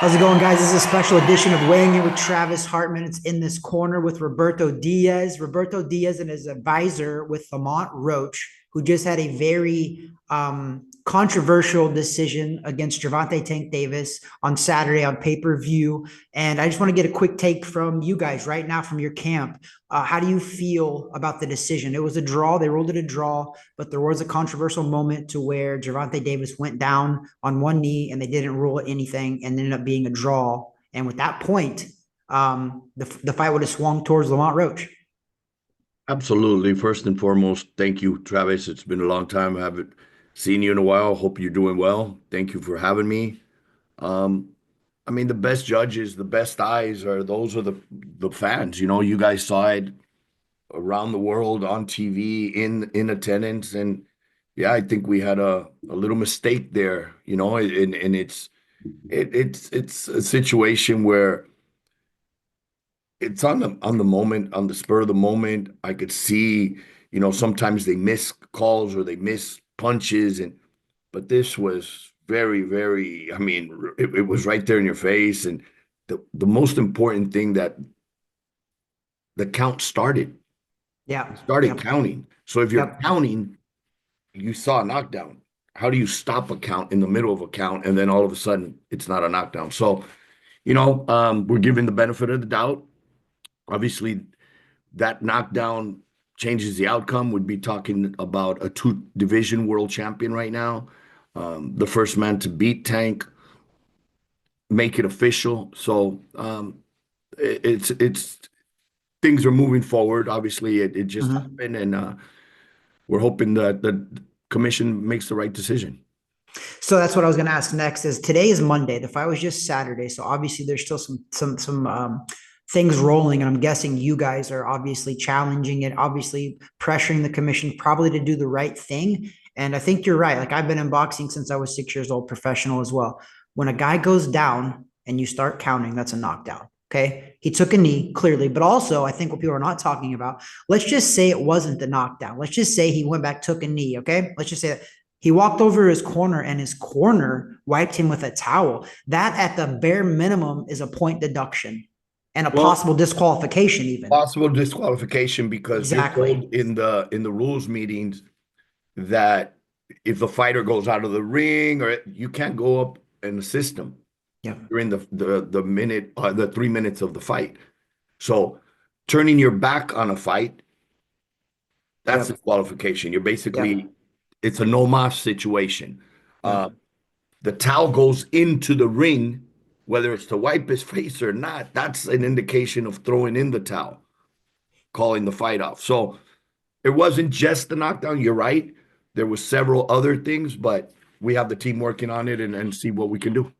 How's it going, guys? This is a special edition of Weighing In with Travis Hartman. It's in this corner with Roberto Diaz. Roberto Diaz and his advisor with Lamont Roach, who just had a very controversial decision against Gervonta Tank Davis on Saturday on pay-per-view. And I just want to get a quick take from you guys right now from your camp. How do you feel about the decision? It was a draw. They ruled it a draw, but there was a controversial moment to where Gervonta Davis went down on one knee and they didn't rule anything and ended up being a draw. And with that point, the fight would have swung towards Lamont Roach. Absolutely. First and foremost, thank you, Travis. It's been a long time. I haven't seen you in a while. Hope you're doing well. Thank you for having me. Um, I mean, the best judges, the best eyes are those are the fans. You know, you guys saw it around the world on TV in attendance, and yeah, I think we had a little mistake there. You know, and it's a situation where it's on the moment, on the spur of the moment. I could see, you know, sometimes they miss calls or they miss punches, and but this was very, very. I mean, it was right there in your face, and the most important thing that the count started. Yeah. It started Yep. counting. So if you're Yep. counting, you saw a knockdown. How do you stop a count in the middle of a count, and then all of a sudden it's not a knockdown? So, you know, we're giving the benefit of the doubt. Obviously, that knockdown changes the outcome. We'd be talking about a two division world champion right now. The first man to beat Tank, make it official. So it's things are moving forward. Obviously, it just Mhm. happened, and we're hoping that the commission makes the right decision. So that's what I was going to ask next. Is today is Monday. The fight was just Saturday, so obviously there's still some things rolling, and I'm guessing you guys are obviously challenging it, obviously pressuring the commission probably to do the right thing. And I think you're right. Like I've been in boxing since I was 6 years old, professional as well. When a guy goes down and you start counting, that's a knockdown. Okay. He took a knee clearly, but also I think what people are not talking about, let's just say it wasn't the knockdown. Let's just say he went back, took a knee. Okay. Let's just say that he walked over his corner and his corner wiped him with a towel. That, at the bare minimum, is a point deduction and a Well, possible disqualification, even. possible disqualification because you're Exactly. told in the rules meetings that if the fighter goes out of the ring or you can't go up and assist him Yeah. during the minute the 3 minutes of the fight. So turning your back on a fight, that's Yep. disqualification. You're Yep. basically it's a no mas situation. Uh, Yep. the towel goes into the ring, whether it's to wipe his face or not. That's an indication of throwing in the towel, calling the fight off. So it wasn't just the knockdown. You're right. There was several other things, but we have the team working on it and see what we can do.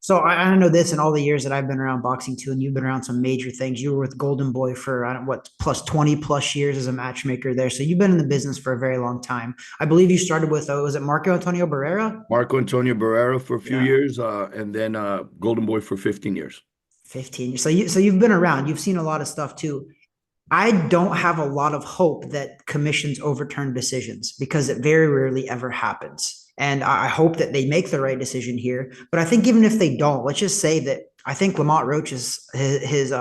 So I know this in all the years that I've been around boxing too, and you've been around some major things. You were with Golden Boy for I don't what plus 20 plus years as a matchmaker there. So you've been in the business for a very long time. I believe you started with was it Marco Antonio Barrera? Marco Antonio Barrera for a few Yeah. years, and then Golden Boy for 15 years. 15. So you've been around. You've seen a lot of stuff too. I don't have a lot of hope that commissions overturn decisions because it very rarely ever happens. And I hope that they make the right decision here. But I think even if they don't, let's just say that I think Lamont Roach's his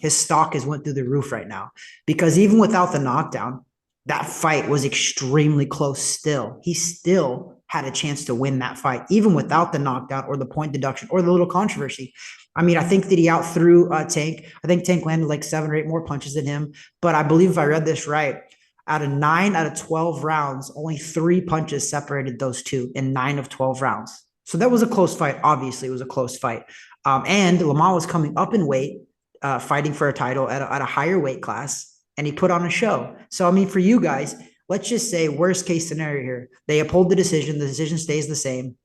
stock has went through the roof right now because even without the knockdown, that fight was extremely close. Still, he still had a chance to win that fight, even without the knockdown or the point deduction or the little controversy. I mean, I think that he out threw Tank. I think Tank landed like 7 or 8 more punches than him. But I believe if I read this right, out of 9 out of 12 rounds, only 3 punches separated those two in 9 of 12 rounds. So that was a close fight. Obviously, it was a close fight. And Lamont was coming up in weight, fighting for a title at a higher weight class, and he put on a show. So, I mean, for you guys, let's just say worst case scenario here. They uphold the decision. The decision stays the same.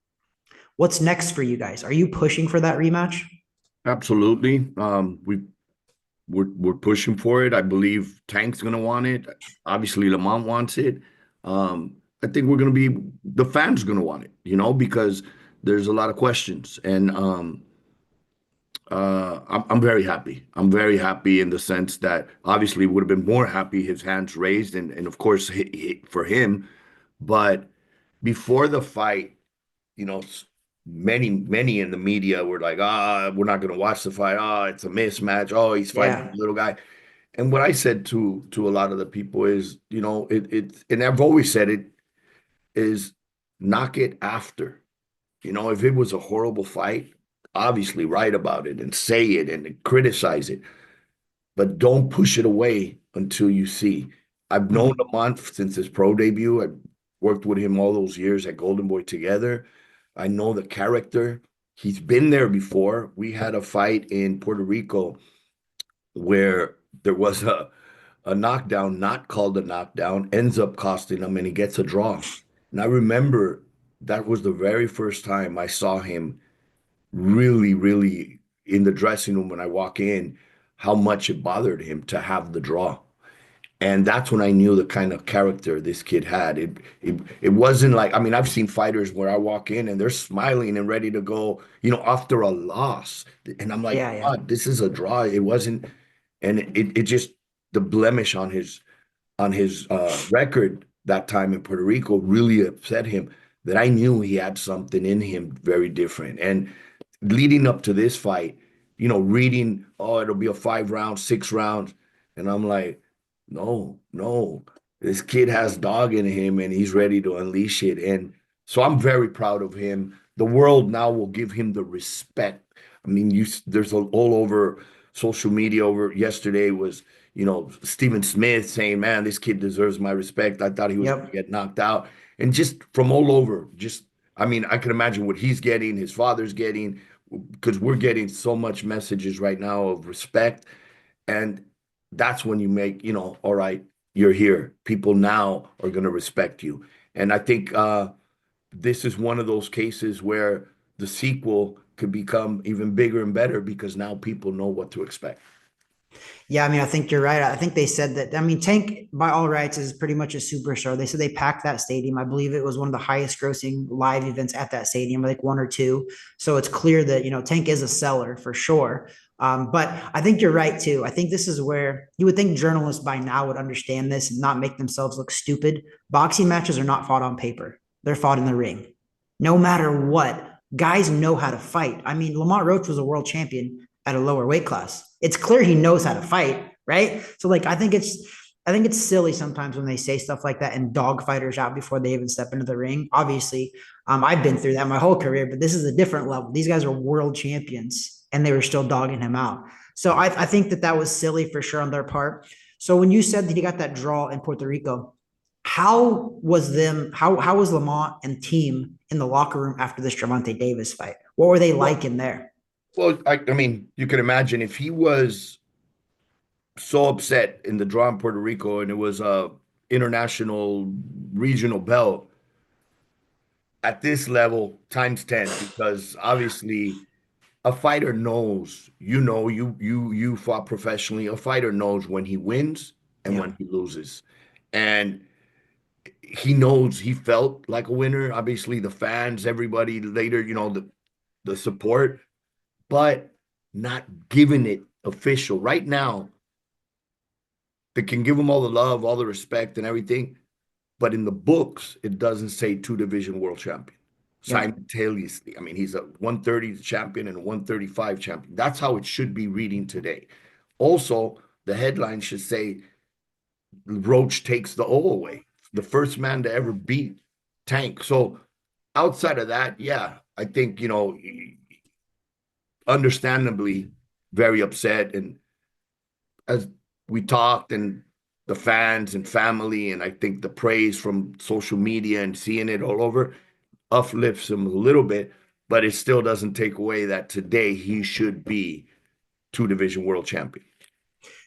What's next for you guys? Are you pushing for that rematch? Absolutely. We're pushing for it. I believe Tank's gonna want it. Obviously, Lamont wants it. I think we're gonna be the fans gonna want it, you know, because there's a lot of questions. And I'm very happy. I'm very happy in the sense that obviously would have been more happy his hands raised and of course for him. But before the fight, you know, many in the media were like, we're not going to watch the fight. It's a mismatch. He's fighting Yeah. a little guy. And what I said to a lot of the people is, and I've always said it, is knock it after. If it was a horrible fight, obviously write about it and say it and criticize it, but don't push it away until you see. I've known Mhm. Lamont since his pro debut. I worked with him all those years at Golden Boy together. I know the character. He's been there before. We had a fight in Puerto Rico where there was a knockdown, not called a knockdown, ends up costing him, and he gets a draw. And I remember that was the very first time I saw him really, really in the dressing room when I walk in, how much it bothered him to have the draw. And that's when I knew the kind of character this kid had. It wasn't like, I mean, I've seen fighters where I walk in and they're smiling and ready to go, after a loss. And I'm like, Yeah, yeah. God, this is a draw. It wasn't, and it just the blemish on his record that time in Puerto Rico really upset him, that I knew he had something in him very different. And leading up to this fight, reading, it'll be a 5 round, 6 rounds. And I'm like, no, no, this kid has dog in him and he's ready to unleash it. And so I'm very proud of him. The world now will give him the respect. I mean, there's all over social media over yesterday was, Stephen Smith saying, man, this kid deserves my respect. I thought he was going to Yep. get knocked out. And just from all over, I mean, I can imagine what he's getting, his father's getting, because we're getting so much messages right now of respect. And that's when you make, all right, you're here. People now are going to respect you. And I think this is one of those cases where the sequel could become even bigger and better because now people know what to expect. Yeah, I mean, I think you're right. I think they said that. I mean, Tank, by all rights, is pretty much a superstar. They said they packed that stadium. I believe it was one of the highest grossing live events at that stadium, like one or two. So it's clear that, Tank is a seller for sure. But I think you're right too. I think this is where you would think journalists by now would understand this and not make themselves look stupid. Boxing matches are not fought on paper, they're fought in the ring. No matter what, guys know how to fight. I mean, Lamont Roach was a world champion at a lower weight class. It's clear he knows how to fight, right? So like I think it's silly sometimes when they say stuff like that and dog fighters out before they even step into the ring. Obviously, I've been through that my whole career, but this is a different level. These guys are world champions and they were still dogging him out. So I think that was silly for sure on their part. So when you said that he got that draw in Puerto Rico, how was Lamont and team in the locker room after this Gervonta Davis fight? What were they Well, like in there? well, I mean, you can imagine if he was so upset in the draw in Puerto Rico and it was a international regional belt at this level times 10, because obviously a fighter knows, you fought professionally. A fighter knows when he wins and Yeah. when he loses. And he knows he felt like a winner. Obviously, the fans, everybody later, the support, but not giving it official. Right now, they can give him all the love, all the respect and everything. But in the books, it doesn't say two-division world champion Yep. simultaneously. I mean, he's a 130 champion and a 135 champion. That's how it should be reading today. Also, the headline should say Roach takes the O away, the first man to ever beat Tank. So outside of that, yeah, I think, understandably very upset. And as we talked, and the fans and family, and I think the praise from social media and seeing it all over uplifts him a little bit, but it still doesn't take away that today he should be two-division world champion.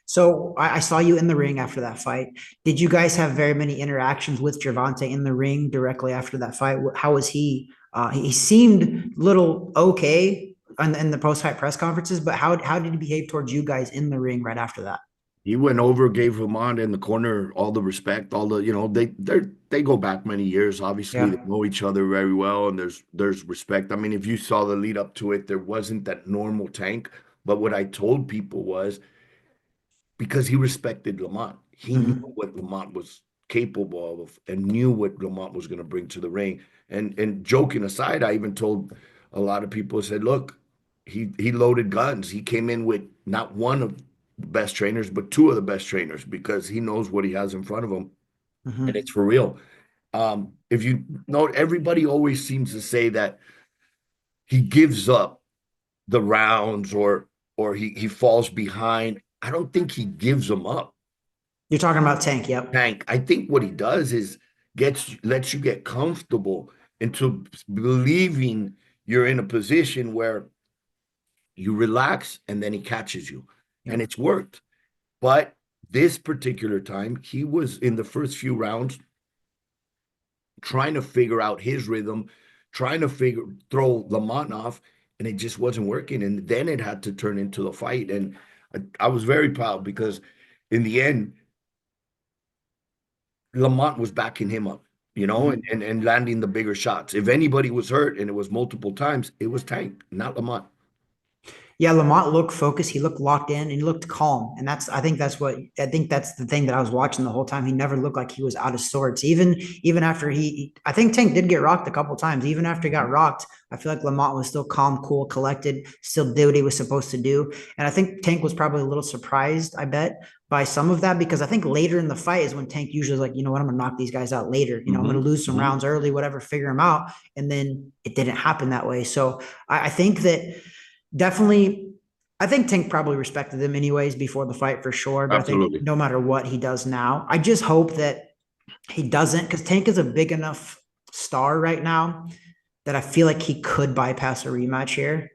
So I saw you in the ring after that fight. Did you guys have very many interactions with Gervonta in the ring directly after that fight? How was he? He seemed little okay in the post-fight press conferences, but how did he behave towards you guys in the ring right after that? He went over, gave Lamont in the corner all the respect, all the, they go back many years. Obviously, they Yeah. know each other very well, and there's respect. I mean, if you saw the lead up to it, there wasn't that normal Tank. But what I told people was, because he respected Lamont. He knew Mhm. what Lamont was capable of and knew what Lamont was going to bring to the ring. And joking aside, I even told a lot of people said, look, he loaded guns. He came in with not one of the best trainers, but two of the best trainers because he knows what he has in front of him, and Mhm. it's for real. If you know, everybody always seems to say that he gives up the rounds or he falls behind. I don't think he gives them up. You're talking about Tank, yep. Tank, I think what he does is lets you get comfortable into believing you're in a position where you relax and then he catches you. And Yep. it's worked. But this particular time, he was in the first few rounds trying to figure out his rhythm, trying to throw Lamont off, and it just wasn't working. And then it had to turn into the fight. And I was very proud because in the end, Lamont was backing him up, Mhm. and landing the bigger shots. If anybody was hurt, and it was multiple times, it was Tank, not Lamont. Yeah, Lamont looked focused. He looked locked in and he looked calm. And I think that's the thing that I was watching the whole time. He never looked like he was out of sorts. Even after I think Tank did get rocked a couple times. Even after he got rocked, I feel like Lamont was still calm, cool, collected, still did what he was supposed to do. And I think Tank was probably a little surprised, I bet, by some of that because I think later in the fight is when Tank usually is like, you know what, I'm gonna knock these guys out later. I'm gonna Mm-hmm. lose some Mm-hmm. rounds early, whatever, figure them out. And then it didn't happen that way. So I think that definitely I think Tank probably respected him anyways before the fight for sure. But I think Absolutely. no matter what he does now, I just hope that he doesn't because Tank is a big enough star right now that I feel like he could bypass a rematch here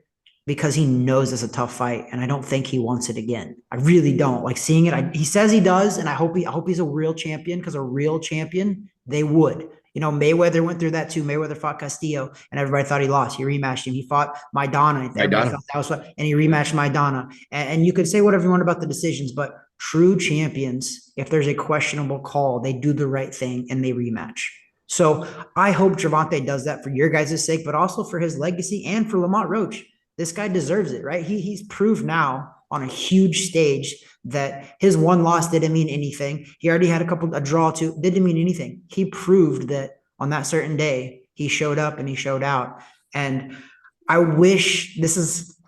because he knows it's a tough fight, and I don't think he wants it again. I really don't like seeing it. He says he does, and I hope he's a real champion because a real champion they would. Mayweather went through that too. Mayweather fought Castillo, and everybody thought he lost. He rematched him. He fought Maidana. Everybody Maidana. thought that was what, and he rematched Maidana. And you could say whatever you want about the decisions, but true champions, if there's a questionable call, they do the right thing and they rematch. So I hope Gervonta does that for your guys' sake, but also for his legacy and for Lamont Roach. This guy deserves it, right? He's proved now on a huge stage that his one loss didn't mean anything. He already had a draw too, didn't mean anything. He proved that on that certain day, he showed up and he showed out. And I wish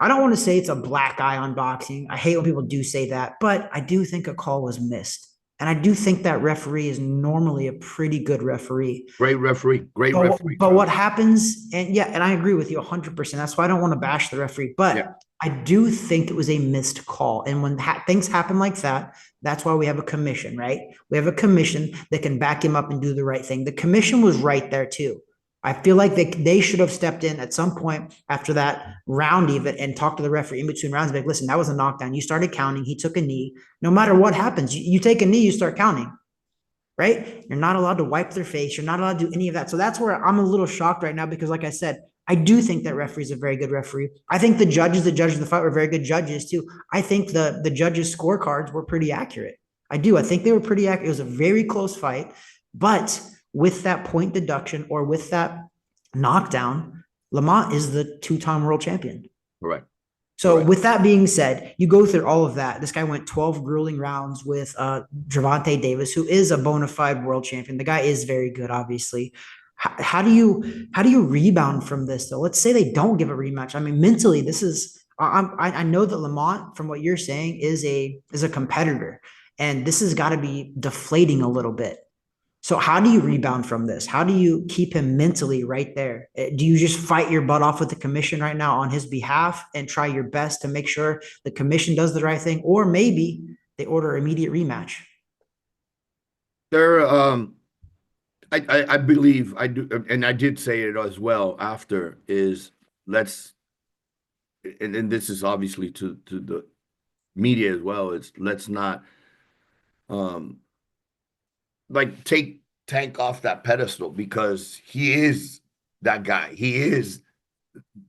I don't want to say it's a black eye on boxing. I hate when people do say that, but I do think a call was missed. And I do think that referee is normally a pretty good referee. Great referee. Great But referee, but what Travis. happens, and yeah, and I agree with you 100%. That's why I don't want to bash the referee, Yeah. but I do think it was a missed call. And when things happen like that, that's why we have a commission, right? We have a commission that can back him up and do the right thing. The commission was right there too. I feel like they should have stepped in at some point after that round even and talked to the referee in between rounds. Like, listen, that was a knockdown. You started counting. He took a knee. No matter what happens, you take a knee, you start counting, right? You're not allowed to wipe their face. You're not allowed to do any of that. So that's where I'm a little shocked right now because, like I said, I do think that referee is a very good referee. I think the judges that judged the fight were very good judges too. I think the judges' scorecards were pretty accurate. I do. I think they were pretty accurate. It was a very close fight, but with that point deduction or with that knockdown, Lamont is the two-time world champion. Correct. So Correct. with that being said, you go through all of that. This guy went 12 grueling rounds with Gervonta Davis, who is a bona fide world champion. The guy is very good, obviously. How do you rebound from this though? Let's say they don't give a rematch. I mean, mentally, this is I know that Lamont, from what you're saying, is a competitor, and this has got to be deflating a little bit. So how do you rebound from this? How do you keep him mentally right there? Do you just fight your butt off with the commission right now on his behalf and try your best to make sure the commission does the right thing, or maybe they order immediate rematch? There, I believe I do, and I did say it as well after is let's, and this is obviously to the media as well. It's let's not um like take Tank off that pedestal because he is that guy. He is,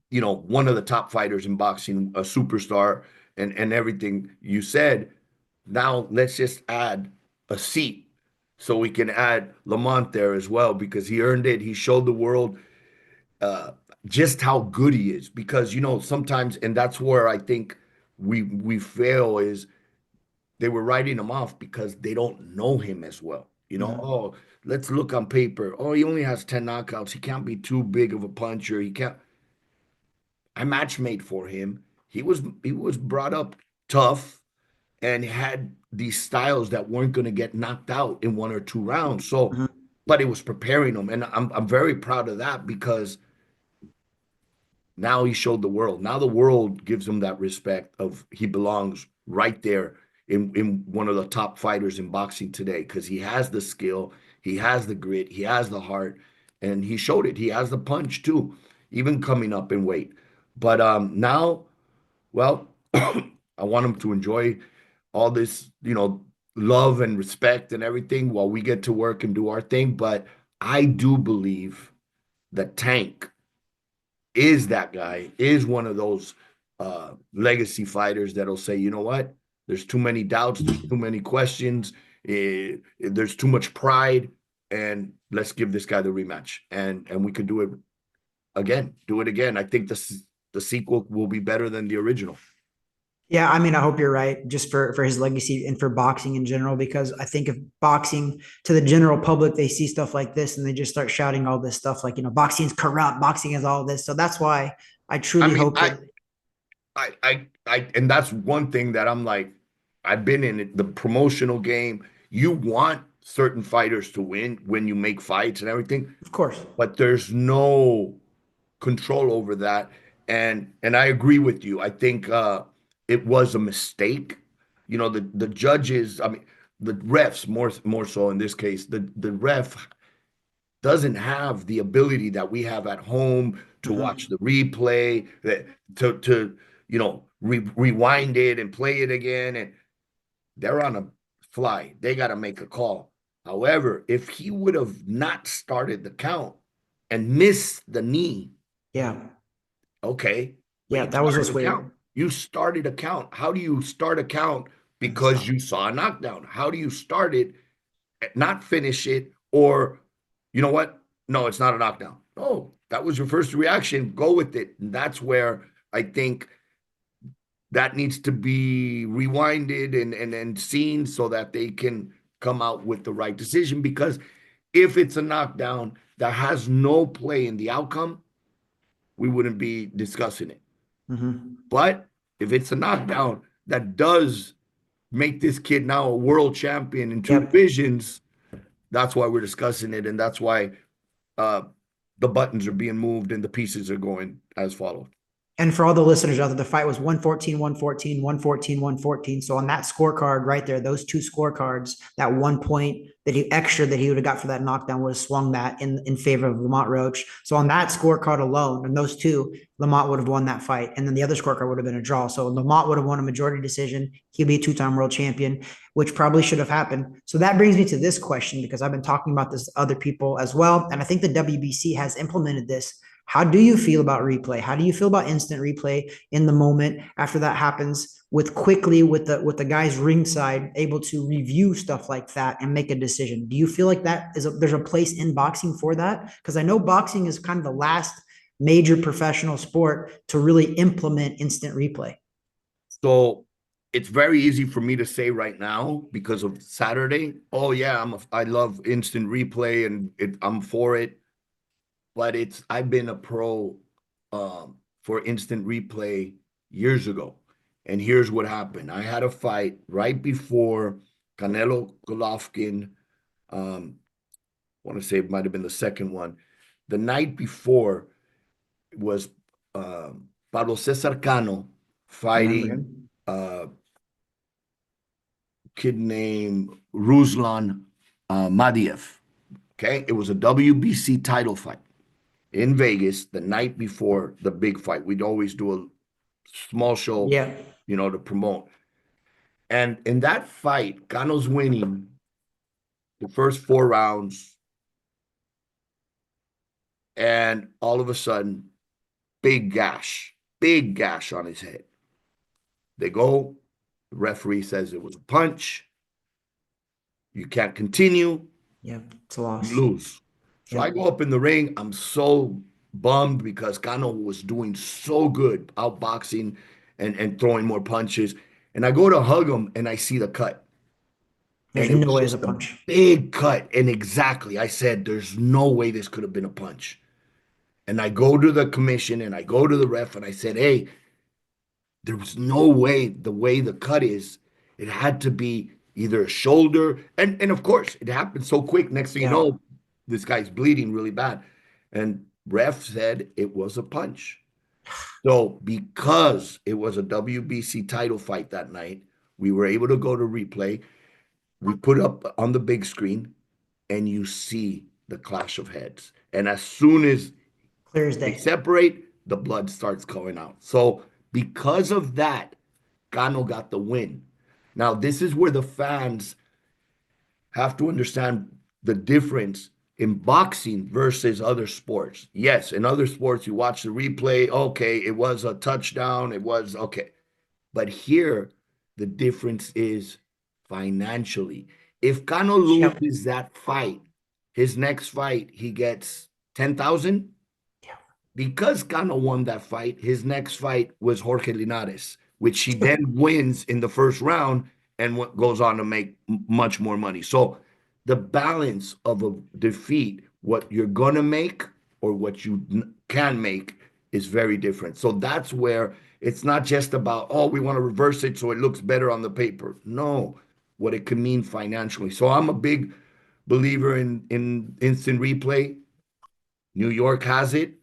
one of the top fighters in boxing, a superstar, and everything you said. Now let's just add a seat so we can add Lamont there as well because he earned it. He showed the world uh, just how good he is because sometimes, and that's where I think we fail is they were writing him off because they don't know him as well. Mm-hmm. Oh, let's look on paper. Oh, he only has 10 knockouts. He can't be too big of a puncher. He can't. I match made for him. He was brought up tough and had these styles that weren't going to get knocked out in 1 or 2 rounds. So, Mhm. but it was preparing him, and I'm very proud of that because now he showed the world. Now the world gives him that respect of he belongs right there in one of the top fighters in boxing today because he has the skill, he has the grit, he has the heart, and he showed it. He has the punch too, even coming up in weight. But now, well, I want him to enjoy all this, love and respect and everything while we get to work and do our thing. But I do believe that Tank is that guy, is one of those legacy fighters that'll say, you know what? There's too many doubts, there's too many questions, there's too much pride, and let's give this guy the rematch. And we could do it again. I think the sequel will be better than the original. Yeah, I mean, I hope you're right, just for his legacy and for boxing in general, because I think if boxing to the general public, they see stuff like this and they just start shouting all this stuff like, boxing is corrupt, boxing is all this. So that's why I I truly mean, hope that. and that's one thing that I'm like, I've been in the promotional game. You want certain fighters to win when you make fights and everything, Of course. but there's no control over that. And I agree with you. I think it was a mistake. The judges, I mean, the refs more so in this case, the ref doesn't have the ability that we have at home to watch Mhm. the replay, to rewind it and play it again. And they're on a fly. They got to make a call. However, if he would have not started the count and missed the knee, Yeah. okay, but Yeah. you That was started what's a count. weird. You started a count. How do you start a count And because stop. you saw a knockdown? How do you start it, not finish it, or you know what? No, it's not a knockdown. No, that was your first reaction. Go with it. And that's where I think that needs to be rewinded and seen so that they can come out with the right decision. Because if it's a knockdown that has no play in the outcome, we wouldn't be discussing it. Hmm. But if it's a knockdown that does make this kid now a world champion in two Yep. divisions, that's why we're discussing it, and that's why uh, the buttons are being moved and the pieces are going as follows. And for all the listeners out there, the fight was 114, 114, 114, 114. So on that scorecard right there, those two scorecards, that 1 point that he extra that he would have got for that knockdown would have swung that in favor of Lamont Roach. So on that scorecard alone, and those two, Lamont would have won that fight. And then the other scorecard would have been a draw. So Lamont would have won a majority decision. He'd be a two-time world champion, which probably should have happened. So that brings me to this question, because I've been talking about this to other people as well. And I think the WBC has implemented this. How do you feel about replay? How do you feel about instant replay in the moment after that happens, with quickly with the guys ringside able to review stuff like that and make a decision? Do you feel like there's a place in boxing for that? Because I know boxing is kind of the last major professional sport to really implement instant replay. So it's very easy for me to say right now because of Saturday. Oh yeah, I love instant replay and I'm for it. But I've been a pro for instant replay years ago. And here's what happened. I had a fight right before Canelo Golovkin. I want to say it might have been the second one. The night before was Pablo Cesar Cano I remember fighting him. a kid named Ruslan Madiev. Okay, it was a WBC title fight in Vegas the night before the big fight. We'd always do a small show, Yeah. to promote. And in that fight, Cano's winning the first 4 rounds, and all of a sudden, big gash on his head. They go, the referee says it was a punch. You can't continue, Yeah. It's a you loss. lose. So I Yep. go up in the ring. I'm so bummed because Cano was doing so good outboxing and throwing more punches. And I go to hug him and I see the cut. There's And it no was way it's a just a punch. big cut. And exactly, I said, there's no way this could have been a punch. And I go to the commission and I go to the ref and I said, hey, there was no way the way the cut is, it had to be either a shoulder. And of course, it happened so quick. Next thing you Yeah. know, this guy's bleeding really bad. And ref said it was a punch. So because it was a WBC title fight that night, we were able to go to replay. We put up on the big screen and you see the clash of heads. And as soon as Clear as they day. separate, the blood starts coming out. So because of that, Cano got the win. Now, this is where the fans have to understand the difference in boxing versus other sports. Yes, in other sports, you watch the replay, okay, it was a touchdown, it was okay. But here, the difference is financially. If Cano Yep. loses that fight, his next fight, he gets 10,000. Yeah. Because Cano won that fight, his next fight was Jorge Linares, which he then wins in the first round and goes on to make much more money. So the balance of a defeat, what you're going to make or what you can make, is very different. So that's where it's not just about, oh, we want to reverse it so it looks better on the paper. No, what it can mean financially. So I'm a big believer in instant replay. New York has it.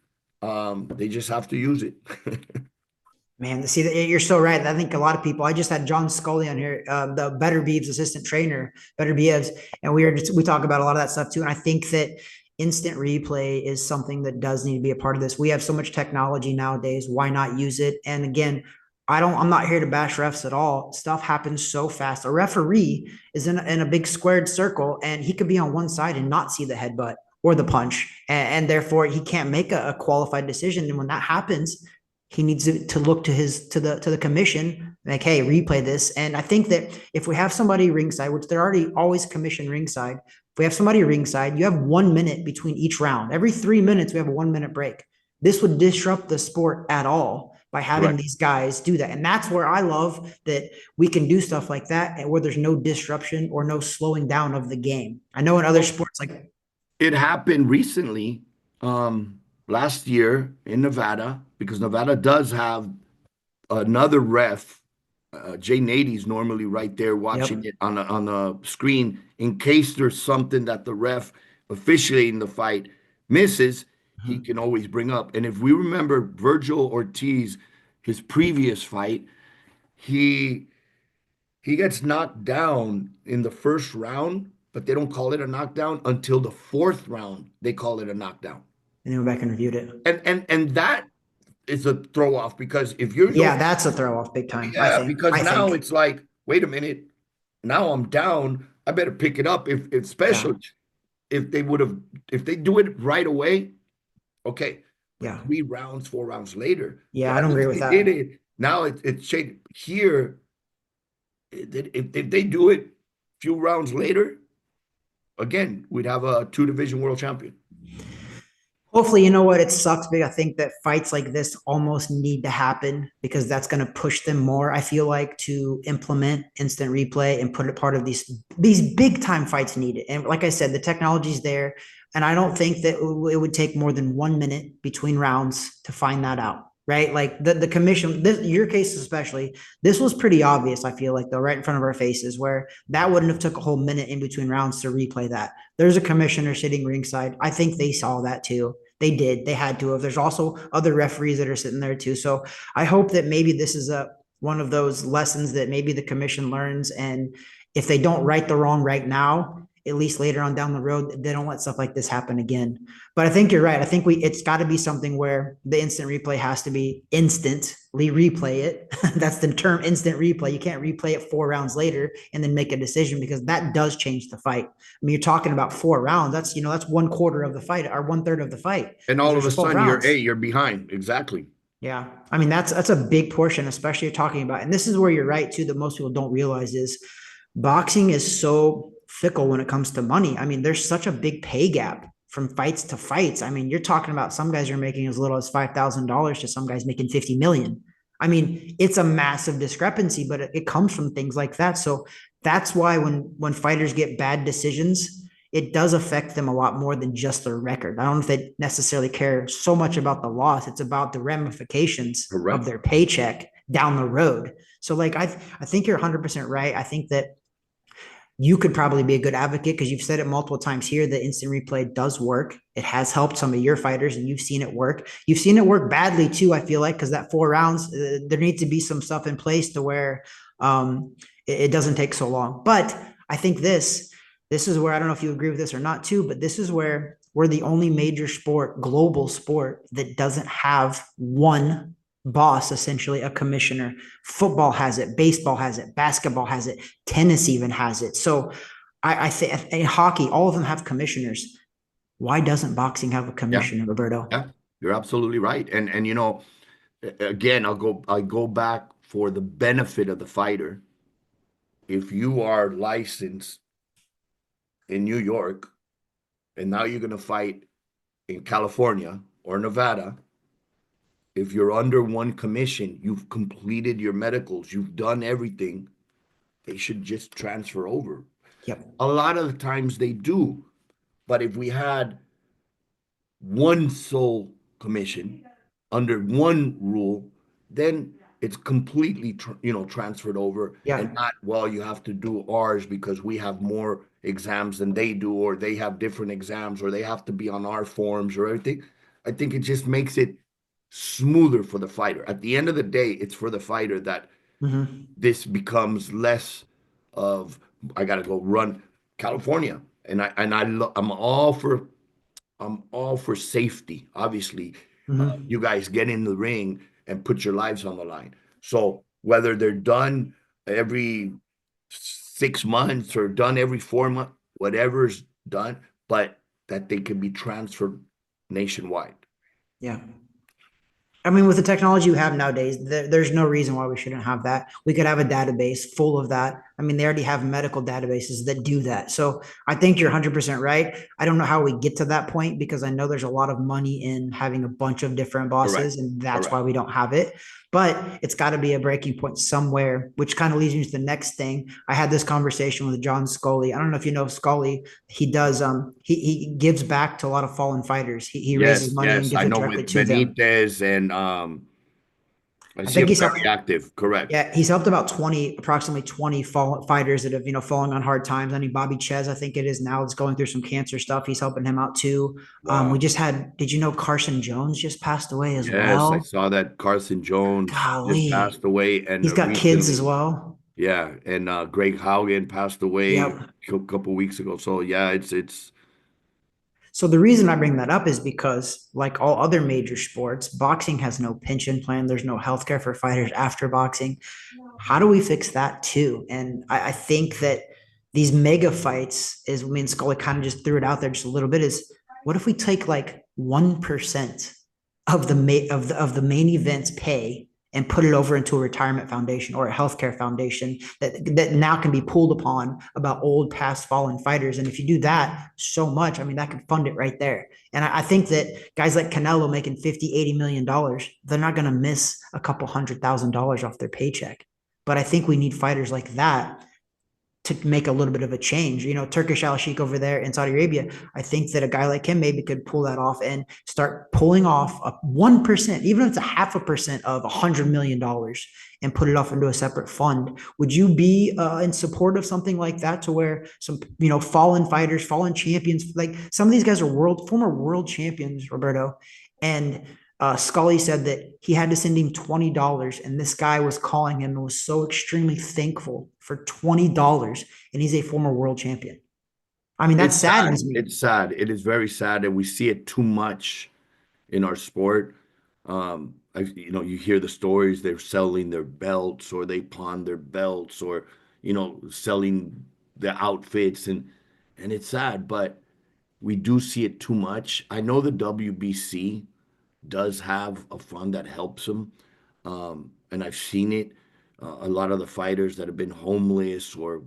They just have to use it. Man, see, you're so right. I think a lot of people. I just had John Scully on here, the Better Beeves assistant trainer, Better Beeves, and we talk about a lot of that stuff too. And I think that instant replay is something that does need to be a part of this. We have so much technology nowadays. Why not use it? And again, I'm not here to bash refs at all. Stuff happens so fast. A referee is in a big squared circle, and he could be on one side and not see the headbutt or the punch, and therefore he can't make a qualified decision. And when that happens, he needs to look to the commission, like, hey, replay this. And I think that if we have somebody ringside, which they're already always commission ringside, if we have somebody ringside, you have 1 minute between each round. Every 3 minutes, we have a 1 minute break. This would disrupt the sport at all by having Right. these guys do that. And that's where I love that we can do stuff like that, and where there's no disruption or no slowing down of the game. I know in other Well, sports, like, it happened recently, last year in Nevada, because Nevada does have another ref. Jay Nady's normally right there watching yep. it on the screen in case there's something that the ref officiating the fight misses. He Mhm. can always bring up. And if we remember Virgil Ortiz, his previous fight, he he gets knocked down in the first round, but they don't call it a knockdown until the fourth round. They call it a knockdown. And then went back and reviewed it. And that is a throw off because if you Yeah, don't, that's a throw off big time, I yeah, think. because I now think. it's like, wait a minute, now I'm down. I better pick it up. If Yeah. especially if they would have, if they do it right away, okay. But Yeah. 3 rounds, 4 rounds later, Yeah, I right don't agree as with they did that. it, now it's changed here. If they do it a few rounds later, again, we'd have a two-division world champion. Hopefully, you know what? It sucks because I think that fights like this almost need to happen because that's going to push them more. I feel like to implement instant replay and put it part of these big time fights need it. And like I said, the technology's there, and I don't think that it would take more than 1 minute between rounds to find that out. Right, like the commission, your case especially, this was pretty obvious. I feel like though, right in front of our faces, where that wouldn't have took a whole minute in between rounds to replay that. There's a commissioner sitting ringside. I think they saw that too. They did. They had to have. There's also other referees that are sitting there too. So I hope that maybe this is a one of those lessons that maybe the commission learns. And if they don't right the wrong right now, at least later on down the road, they don't let stuff like this happen again. But I think you're right. I think it's got to be something where the instant replay has to be instantly replay it. That's the term, instant replay. You can't replay it 4 rounds later and then make a decision, because that does change the fight. I mean, you're talking about 4 rounds. That's 1/4 of the fight, or 1/3 of the fight, And because all of there's a 12 sudden rounds. you're behind. Exactly. Yeah. I mean, that's a big portion, especially you're talking about. And this is where you're right too, that most people don't realize is boxing is so fickle when it comes to money. I mean, there's such a big pay gap from fights to fights. I mean, you're talking about some guys are making as little as $5,000 to some guys making 50 million. I mean, it's a massive discrepancy, but it comes from things like that. So that's why when fighters get bad decisions, it does affect them a lot more than just their record. I don't know if they necessarily care so much about the loss. It's about the ramifications of Correct. their paycheck down the road. So like I think you're 100% right. I think that you could probably be a good advocate because you've said it multiple times here that instant replay does work. It has helped some of your fighters and you've seen it work. You've seen it work badly too, I feel like, because that 4 rounds, there needs to be some stuff in place to where it doesn't take so long. But I think this is where I don't know if you agree with this or not too, but this is where we're the only major sport, global sport that doesn't have one boss, essentially a commissioner. Football has it, baseball has it, basketball has it, tennis even has it. So I think in hockey, all of them have commissioners. Why doesn't boxing have a Yeah. commissioner, Roberto? Yeah. You're absolutely right. And again, I go back for the benefit of the fighter. If you are licensed in New York and now you're going to fight in California or Nevada, if you're under one commission, you've completed your medicals, you've done everything, they should just transfer over. Yep. A lot of the times they do, but if we had one sole commission under one rule, then it's completely transferred over, and Yeah. not, well, you have to do ours because we have more exams than they do, or they have different exams, or they have to be on our forms or everything. I think it just makes it smoother for the fighter. At the end of the day, it's for the fighter that Mm-hmm. this becomes less of, I got to go run California, I'm all for safety. Obviously, Mm-hmm. you guys get in the ring and put your lives on the line. So whether they're done every 6 months or done every 4 months, whatever's done, but that they can be transferred nationwide. Yeah. I mean, with the technology we have nowadays, there's no reason why we shouldn't have that. We could have a database full of that. I mean, they already have medical databases that do that. So I think you're 100% right. I don't know how we get to that point because I know there's a lot of money in having a bunch of different Correct. bosses, and that's why Correct. we don't have it. But it's got to be a breaking point somewhere, which kind of leads me to the next thing. I had this conversation with John Scully. I don't know if you know Scully. He does he gives back to a lot of fallen fighters. He raises Yes, money and yes. gives I it know directly with to them. Benitez and I I see think him he's helped. very active. Correct. Yeah, he's helped about 20, approximately 20 fighters that have, falling on hard times. I mean, Bobby Ches, I think it is now, is going through some cancer stuff. He's helping him out too. We Wow. just had, did you know Carson Jones just passed away as Yes, I well? saw that Carson Jones just Golly. passed away, and He's got kids as recently, well. yeah, and Greg Haugen passed away Yep. a couple weeks ago. So yeah, it's So the reason I bring that up is because, like all other major sports, boxing has no pension plan. There's no healthcare for fighters after boxing. How do we fix that too? And I think that these mega fights, is me and Scully kind of just threw it out there just a little bit, is what if we take like 1% of the main event's pay and put it over into a retirement foundation or a healthcare foundation that now can be pulled upon about old past fallen fighters. And if you do that so much, I mean, that could fund it right there. And I think that guys like Canelo making 50-80 million dollars, they're not going to miss a couple $100,000 off their paycheck. But I think we need fighters like that to make a little bit of a change. Turkish Al Sheikh over there in Saudi Arabia, I think that a guy like him maybe could pull that off and start pulling off a 1%, even if it's a 0.5% of $100 million, and put it off into a separate fund. Would you be in support of something like that, to where some, fallen fighters, fallen champions, like some of these guys are former world champions, Roberto, and Scully said that he had to send him $20, and this guy was calling him and was so extremely thankful for $20, and he's a former world champion. I mean, that it's sad. saddens me. It's sad. It is very sad, and we see it too much in our sport. You hear the stories, they're selling their belts, or they pawn their belts, or selling the outfits, and it's sad, but we do see it too much. I know the WBC does have a fund that helps them, and I've seen it. A lot of the fighters that have been homeless or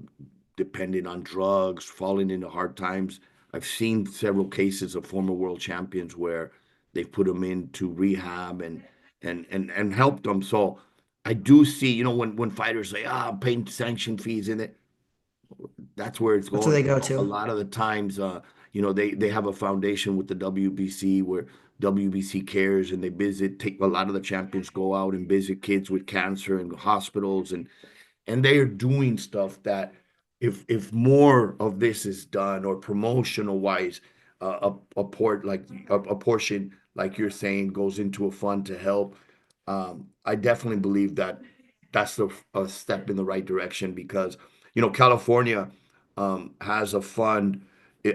dependent on drugs, falling into hard times. I've seen several cases of former world champions where they've put them into rehab and helped them. So I do see, when fighters say, "Ah, I'm paying sanction fees," in it, That's where it's That's what going. they go A to. lot of the times, they have a foundation with the WBC where WBC cares and they visit, take a lot of the champions go out and visit kids with cancer and hospitals and they are doing stuff that if more of this is done or promotional wise, a portion like you're saying goes into a fund to help. I definitely believe that that's a step in the right direction because California has a fund.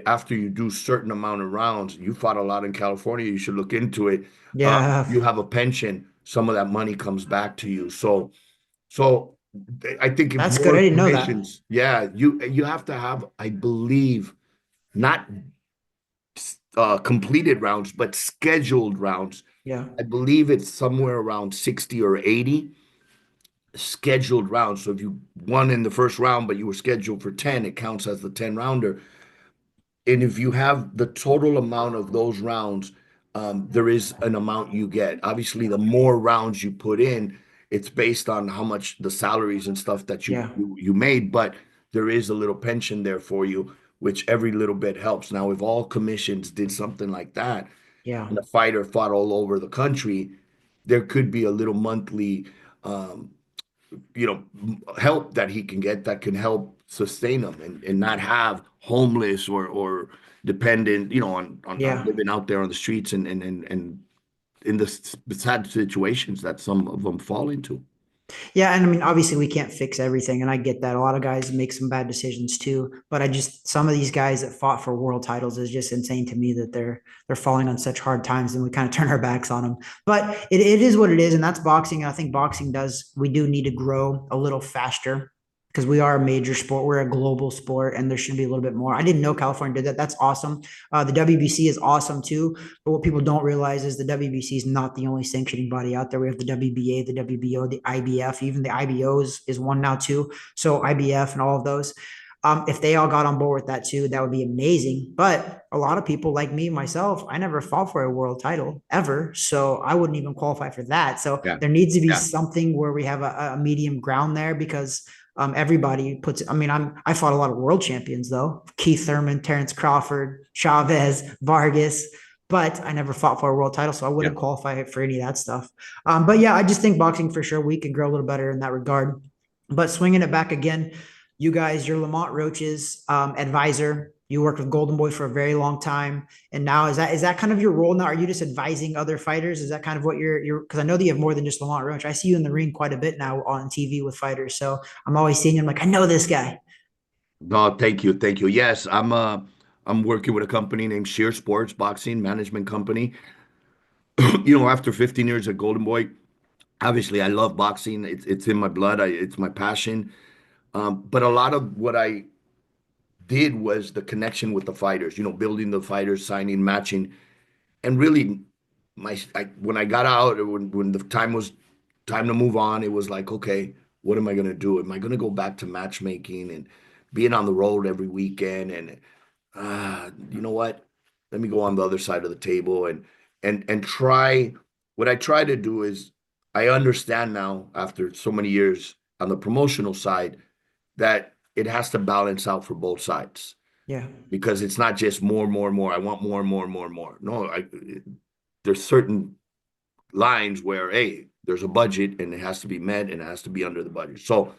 After you do certain amount of rounds, you fought a lot in California. You should look into it. Yeah, You have a pension. Some of that money comes back to you. So I think if that's good. more I didn't know that. commissions, yeah, you have to have, I believe, not completed rounds, but scheduled rounds. Yeah, I believe it's somewhere around 60 or 80 scheduled rounds. So if you won in the first round, but you were scheduled for 10, it counts as the 10 rounder. And if you have the total amount of those rounds, there is an amount you get. Obviously, the more rounds you put in, it's based on how much the salaries and stuff that you yeah, you, you made, but there is a little pension there for you, which every little bit helps. Now, if all commissions did something like that, yeah, and a fighter fought all over the country, there could be a little monthly um, help that he can get that can help sustain him and not have homeless or dependent, on yeah. living out there on the streets and in the sad situations that some of them fall into. Yeah, and I mean, obviously, we can't fix everything, and I get that. A lot of guys make some bad decisions too, but I just some of these guys that fought for world titles is just insane to me that they're falling on such hard times, and we kind of turn our backs on them. But it is what it is, and that's boxing. And I think boxing does we do need to grow a little faster because we are a major sport. We're a global sport, and there should be a little bit more. I didn't know California did that. That's awesome. The WBC is awesome too. But what people don't realize is the WBC is not the only sanctioning body out there. We have the WBA, the WBO, the IBF, even the IBO is one now too. So IBF and all of those. If they all got on board with that too, that would be amazing. But a lot of people like me, myself, I never fought for a world title ever. So I wouldn't even qualify for that. So Yeah. there needs to be Yeah. something where we have a medium ground there because everybody puts. I mean, I fought a lot of world champions though: Keith Thurman, Terrence Crawford, Chavez, Vargas. But I never fought for a world title, so I Yeah. wouldn't qualify for any of that stuff. But yeah, I just think boxing for sure we can grow a little better in that regard. But swinging it back again, you guys, you're Lamont Roach's advisor. You worked with Golden Boy for a very long time, and now is that kind of your role now? Are you just advising other fighters? Is that kind of what you're? Because I know that you have more than just Lamont Roach. I see you in the ring quite a bit now on TV with fighters, so I'm always seeing him like I know this guy. No, thank you. Thank you. Yes, I'm working with a company named Sheer Sports Boxing Management Company. After 15 years at Golden Boy, obviously I love boxing. It's in my blood. It's my passion. But a lot of what I did was the connection with the fighters, building the fighters, signing, matching, and really when I got out, when the time was time to move on, it was like, okay, what am I gonna do? Am I gonna go back to matchmaking and being on the road every weekend? And you know what? Let me go on the other side of the table and try. What I try to do is I understand now after so many years on the promotional side that it has to balance out for both sides Yeah, because it's not just more, more, more. I want more, more, more, more. No, there's certain lines where, hey, there's a budget and it has to be met and it has to be under the budget. So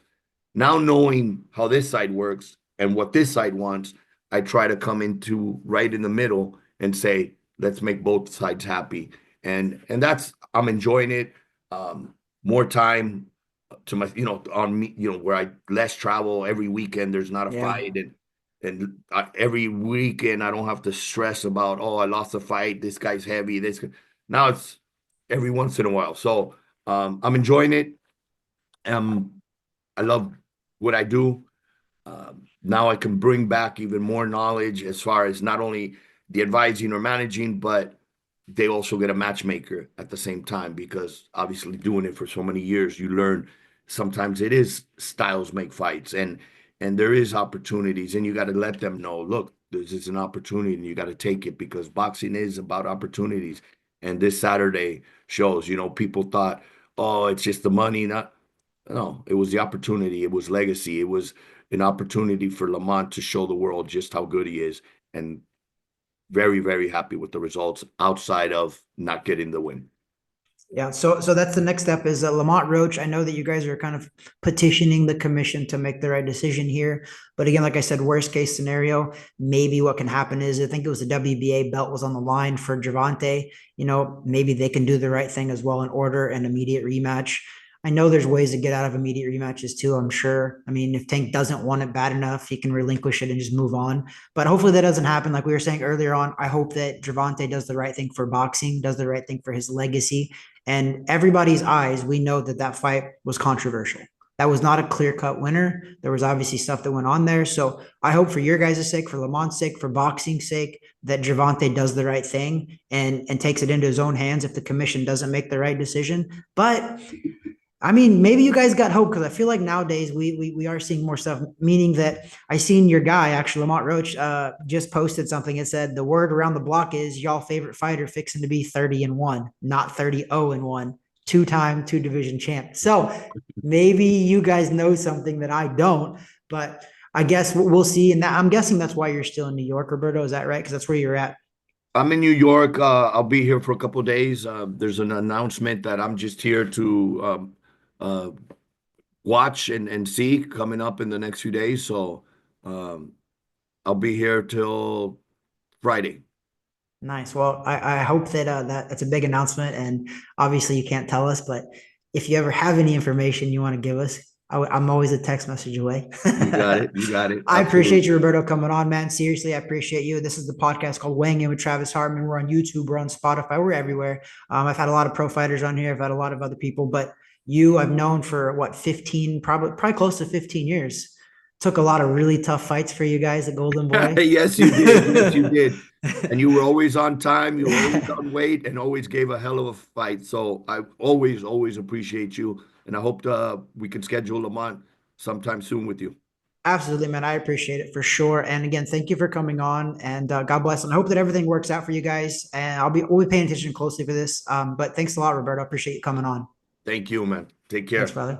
now knowing how this side works and what this side wants, I try to come into right in the middle and say, let's make both sides happy. And that's I'm enjoying it. More time to my, on me, where I less travel every weekend. There's not a yeah. fight, and every weekend I don't have to stress about, oh, I lost a fight. This guy's heavy. Now it's every once in a while. So I'm enjoying it. Um, I love what I do. Now I can bring back even more knowledge as far as not only the advising or managing, but they also get a matchmaker at the same time because obviously doing it for so many years, you learn sometimes it is styles make fights and there is opportunities and you got to let them know, look, this is an opportunity and you got to take it because boxing is about opportunities. And this Saturday shows, people thought, oh, it's just the money. Not No, it was the opportunity. It was legacy. It was an opportunity for Lamont to show the world just how good he is. And very, very happy with the results outside of not getting the win. Yeah, so that's the next step is Lamont Roach. I know that you guys are kind of petitioning the commission to make the right decision here, but again, like I said, worst case scenario, maybe what can happen is I think it was the WBA belt was on the line for Gervonta. You know, maybe they can do the right thing as well and order an immediate rematch. I know there's ways to get out of immediate rematches too. I'm sure. I mean, if Tank doesn't want it bad enough, he can relinquish it and just move on. But hopefully that doesn't happen. Like we were saying earlier on, I hope that Gervonta does the right thing for boxing, does the right thing for his legacy, and everybody's eyes, we know that that fight was controversial. That was not a clear cut winner. There was obviously stuff that went on there. So I hope for your guys' sake, for Lamont's sake, for boxing's sake, that Gervonta does the right thing and takes it into his own hands if the commission doesn't make the right decision. But I mean, maybe you guys got hope because I feel like nowadays we are seeing more stuff. Meaning that I seen your guy actually Lamont Roach just posted something. It said the word around the block is y'all favorite fighter fixing to be 30-1, not 30-0-1, two-time two division champ. So maybe you guys know something that I don't, but I guess we'll see. And that, I'm guessing that's why you're still in New York, Roberto. Is that right? Because that's where you're at. I'm in New York. I'll be here for a couple of days. There's an announcement that I'm just here to uh, watch and see coming up in the next few days. So um, I'll be here till Friday. Nice. Well, I hope that that's a big announcement, and obviously you can't tell us, but if you ever have any information you want to give us, I'm always a text message away. You got it. You got it. I appreciate Absolutely. you, Roberto, coming on, man. Seriously, I appreciate you. This is the podcast called Weighing In with Travis Hartman. We're on YouTube, we're on Spotify, we're everywhere. I've had a lot of pro fighters on here. I've had a lot of other people, but you I've known for what 15, probably close to 15 years. Took a lot of really tough fights for you guys, the Golden Boy. Yes, you did. Yes, you did. And you were always on time. You were always on weight and always gave a hell of a fight. So I always, always appreciate you. And I hope we can schedule Lamont sometime soon with you. Absolutely, man. I appreciate it for sure. And again, thank you for coming on. And God bless. And I hope that everything works out for you guys. And we'll be paying attention closely for this. But thanks a lot, Roberto. I appreciate you coming on. Thank you, man. Take Thanks, care. brother.